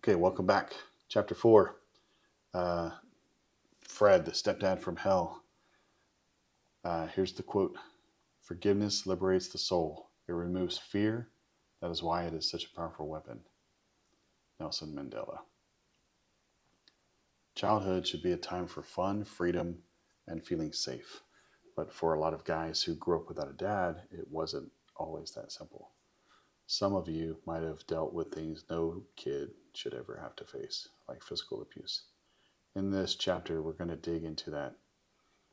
Okay, welcome back. Chapter 4. Uh, Fred, the stepdad from hell. Here's the quote: "Forgiveness liberates the soul. It removes fear. That is why it is such a powerful weapon." Nelson Mandela. Childhood should be a time for fun, freedom, and feeling safe. But for a lot of guys who grew up without a dad, it wasn't always that simple. Some of you might have dealt with things no kid should ever have to face, like physical abuse. In this chapter, we're going to dig into that,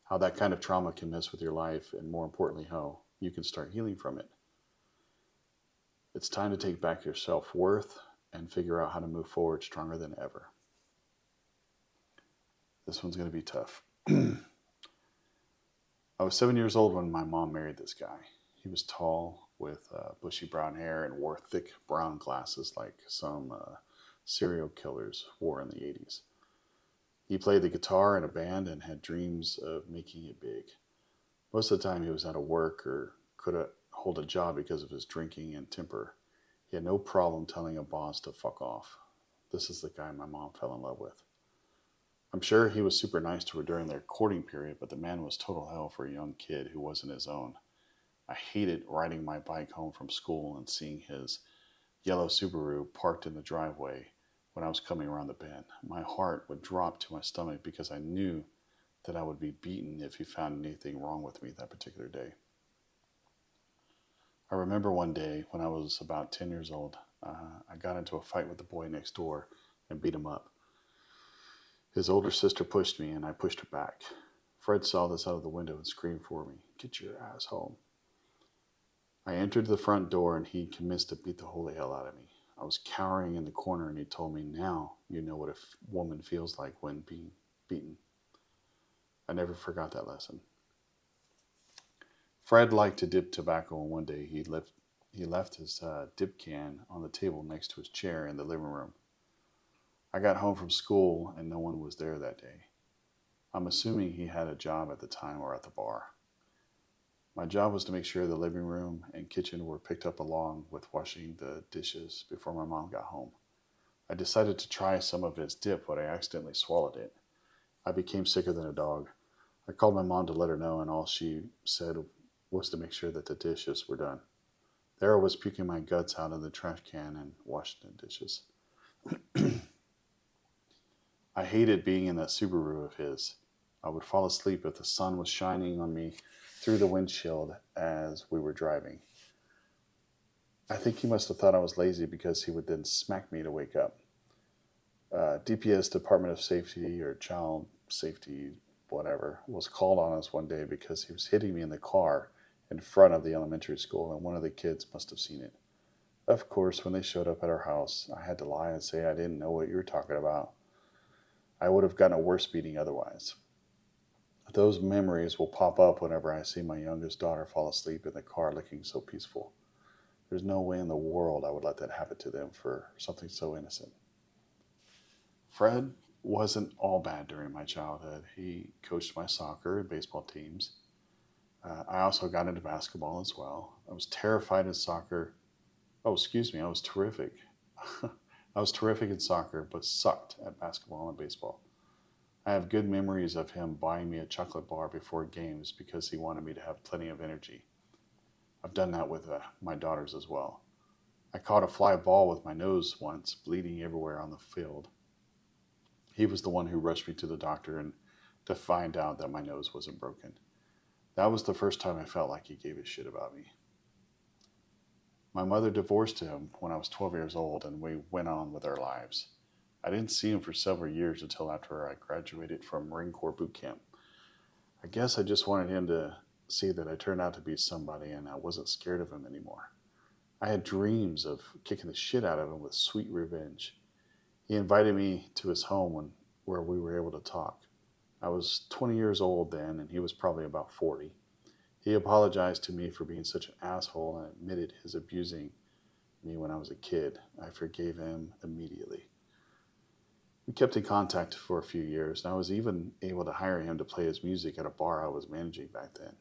how that kind of trauma can mess with your life, and more importantly, how you can start healing from it. It's time to take back your self worth and figure out how to move forward stronger than ever. This one's going to be tough. I was 7 years old when my mom married this guy. He was tall with bushy brown hair and wore thick brown glasses like some serial killers wore in the 80s. He played the guitar in a band and had dreams of making it big. Most of the time, he was out of work or couldn't hold a job because of his drinking and temper. He had no problem telling a boss to fuck off. This is the guy my mom fell in love with. I'm sure he was super nice to her during their courting period, but the man was total hell for a young kid who wasn't his own. I hated riding my bike home from school and seeing his yellow Subaru parked in the driveway when I was coming around the bend. My heart would drop to my stomach because I knew that I would be beaten if he found anything wrong with me that particular day. I remember one day when I was about 10 years old, I got into a fight with the boy next door and beat him up. His older sister pushed me and I pushed her back. Fred saw this out of the window and screamed for me, "Get your ass home." I entered the front door and he commenced to beat the holy hell out of me. I was cowering in the corner and he told me, "Now you know what a woman feels like when being beaten." I never forgot that lesson. Fred liked to dip tobacco, and one day he left his dip can on the table next to his chair in the living room. I got home from school and no one was there that day. I'm assuming he had a job at the time or at the bar. My job was to make sure the living room and kitchen were picked up along with washing the dishes before my mom got home. I decided to try some of his dip, but I accidentally swallowed it. I became sicker than a dog. I called my mom to let her know, and all she said was to make sure that the dishes were done. There I was puking my guts out of the trash can and washing the dishes. I hated being in that Subaru of his. I would fall asleep if the sun was shining on me through the windshield as we were driving. I think he must have thought I was lazy because he would then smack me to wake up. DPS, Department of Safety or Child Safety, whatever, was called on us one day because he was hitting me in the car in front of the elementary school, and one of the kids must have seen it. Of course, when they showed up at our house, I had to lie and say I didn't know what you were talking about. I would have gotten a worse beating otherwise. Those memories will pop up whenever I see my youngest daughter fall asleep in the car looking so peaceful. There's no way in the world I would let that happen to them for something so innocent. Fred wasn't all bad during my childhood. He coached my soccer and baseball teams. I also got into basketball as well. I was terrified in soccer. Oh, excuse me, I was terrific. I was terrific in soccer, but sucked at basketball and baseball. I have good memories of him buying me a chocolate bar before games because he wanted me to have plenty of energy. I've done that with my daughters as well. I caught a fly ball with my nose once, bleeding everywhere on the field. He was the one who rushed me to the doctor and to find out that my nose wasn't broken. That was the first time I felt like he gave a shit about me. My mother divorced him when I was 12 years old and we went on with our lives. I didn't see him for several years until after I graduated from Marine Corps boot camp. I guess I just wanted him to see that I turned out to be somebody and I wasn't scared of him anymore. I had dreams of kicking the shit out of him with sweet revenge. He invited me to his home where we were able to talk. I was 20 years old then, and he was probably about 40. He apologized to me for being such an asshole and admitted his abusing me when I was a kid. I forgave him immediately. We kept in contact for a few years, and I was even able to hire him to play his music at a bar I was managing back then.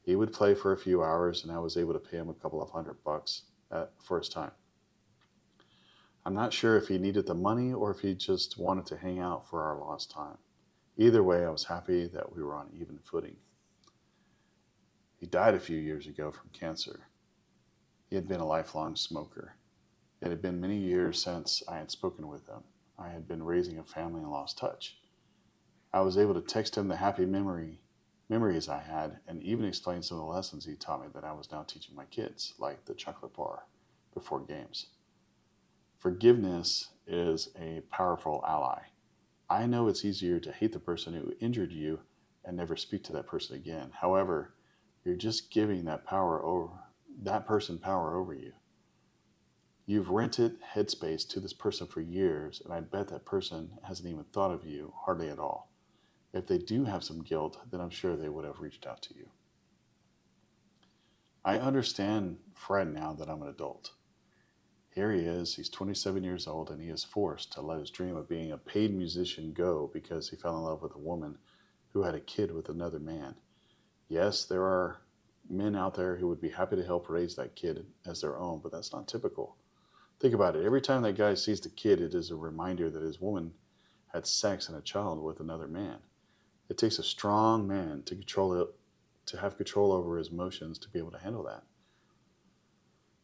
He would play for a few hours, and I was able to pay him a couple of $100 for his time. I'm not sure if he needed the money or if he just wanted to hang out for our lost time. Either way, I was happy that we were on even footing. He died a few years ago from cancer. He had been a lifelong smoker. It had been many years since I had spoken with him. I had been raising a family and lost touch. I was able to text him the happy memories I had, and even explain some of the lessons he taught me that I was now teaching my kids, like the chocolate bar before games. Forgiveness is a powerful ally. I know it's easier to hate the person who injured you and never speak to that person again. However, you're just giving that person power over you. You've rented headspace to this person for years, and I bet that person hasn't even thought of you hardly at all. If they do have some guilt, then I'm sure they would have reached out to you. I understand Fred now that I'm an adult. Here he is, he's 27 years old, and he is forced to let his dream of being a paid musician go because he fell in love with a woman who had a kid with another man. Yes, there are men out there who would be happy to help raise that kid as their own, but that's not typical. Think about it. Every time that guy sees the kid, it is a reminder that his woman had sex and a child with another man. It takes a strong man to have control over his emotions to be able to handle that.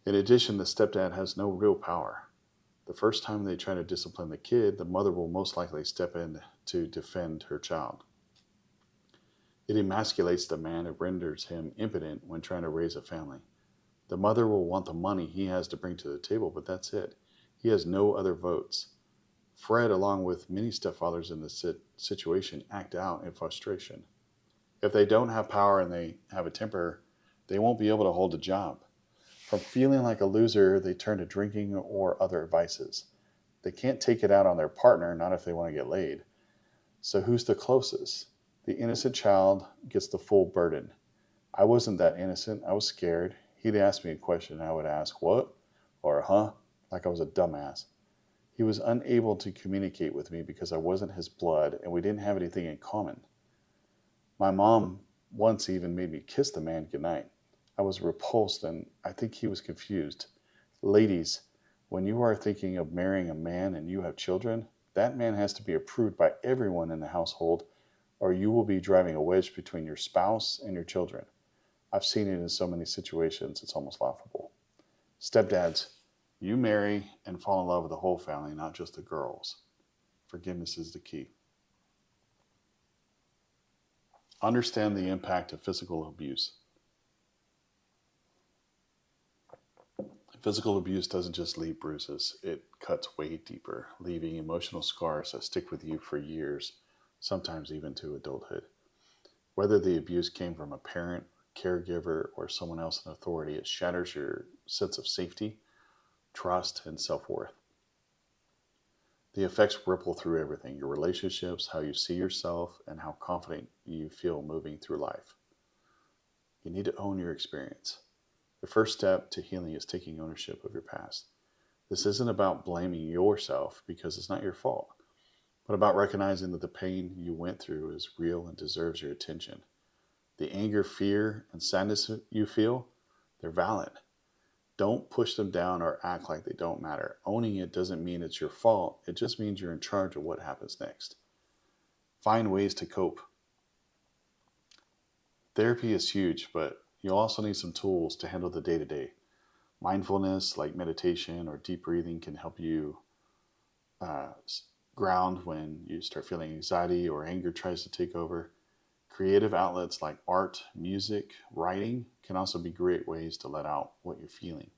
In addition, the stepdad has no real power. The first time they try to discipline the kid, the mother will most likely step in to defend her child. It emasculates the man and renders him impotent when trying to raise a family. The mother will want the money he has to bring to the table, but that's it. He has no other votes. Fred, along with many stepfathers in this situation, act out in frustration. If they don't have power and they have a temper, they won't be able to hold a job. From feeling like a loser, they turn to drinking or other vices. They can't take it out on their partner, not if they want to get laid. So who's the closest? The innocent child gets the full burden. I wasn't that innocent. I was scared. He'd ask me a question, and I would ask, what? Or, huh? Like I was a dumbass. He was unable to communicate with me because I wasn't his blood, and we didn't have anything in common. My mom once even made me kiss the man goodnight. I was repulsed, and I think he was confused. Ladies, when you are thinking of marrying a man and you have children, that man has to be approved by everyone in the household, or you will be driving a wedge between your spouse and your children. I've seen it in so many situations, it's almost laughable. Stepdads, you marry and fall in love with the whole family, not just the girls. Forgiveness is the key. Understand the impact of physical abuse. Physical abuse doesn't just leave bruises, it cuts way deeper, leaving emotional scars that stick with you for years, sometimes even to adulthood. Whether the abuse came from a parent, caregiver, or someone else in authority, it shatters your sense of safety, trust, and self-worth. The effects ripple through everything, your relationships, how you see yourself, and how confident you feel moving through life. You need to own your experience. The first step to healing is taking ownership of your past. This isn't about blaming yourself because it's not your fault, but about recognizing that the pain you went through is real and deserves your attention. The anger, fear, and sadness you feel, they're valid. Don't push them down or act like they don't matter. Owning it doesn't mean it's your fault. It just means you're in charge of what happens next. Find ways to cope. Therapy is huge, but you'll also need some tools to handle the day-to-day. Mindfulness, like meditation or deep breathing, can help you uh, ground when you start feeling anxiety or anger tries to take over. Creative outlets like art, music, writing can also be great ways to let out what you're feeling.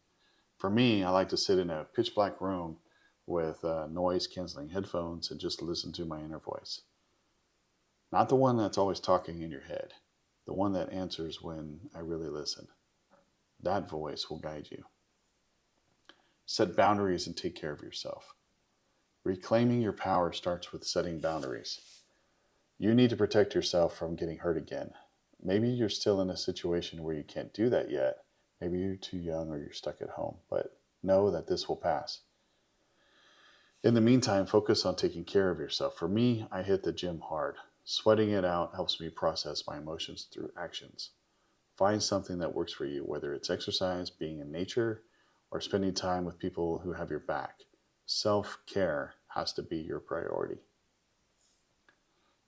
For me, I like to sit in a pitch black room with noise canceling headphones and just listen to my inner voice. Not the one that's always talking in your head, the one that answers when I really listen. That voice will guide you. Set boundaries and take care of yourself. Reclaiming your power starts with setting boundaries. You need to protect yourself from getting hurt again. Maybe you're still in a situation where you can't do that yet. Maybe you're too young or you're stuck at home, but know that this will pass. In the meantime, focus on taking care of yourself. For me, I hit the gym hard. Sweating it out helps me process my emotions through actions. Find something that works for you, whether it's exercise, being in nature, or spending time with people who have your back. Self-care has to be your priority.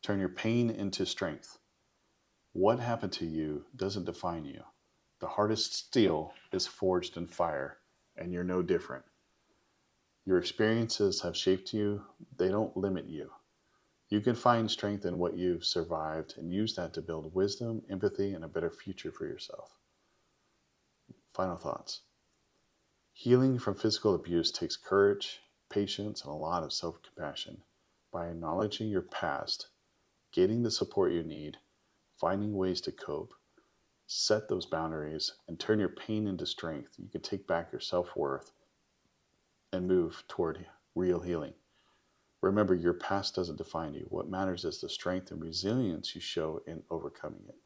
Turn your pain into strength. What happened to you doesn't define you. The hardest steel is forged in fire, and you're no different. Your experiences have shaped you, they don't limit you. You can find strength in what you've survived and use that to build wisdom, empathy, and a better future for yourself. Final thoughts. Healing from physical abuse takes courage, patience, and a lot of self compassion. By acknowledging your past, getting the support you need, finding ways to cope, set those boundaries, and turn your pain into strength, you can take back your self worth and move toward real healing. Remember, your past doesn't define you. What matters is the strength and resilience you show in overcoming it.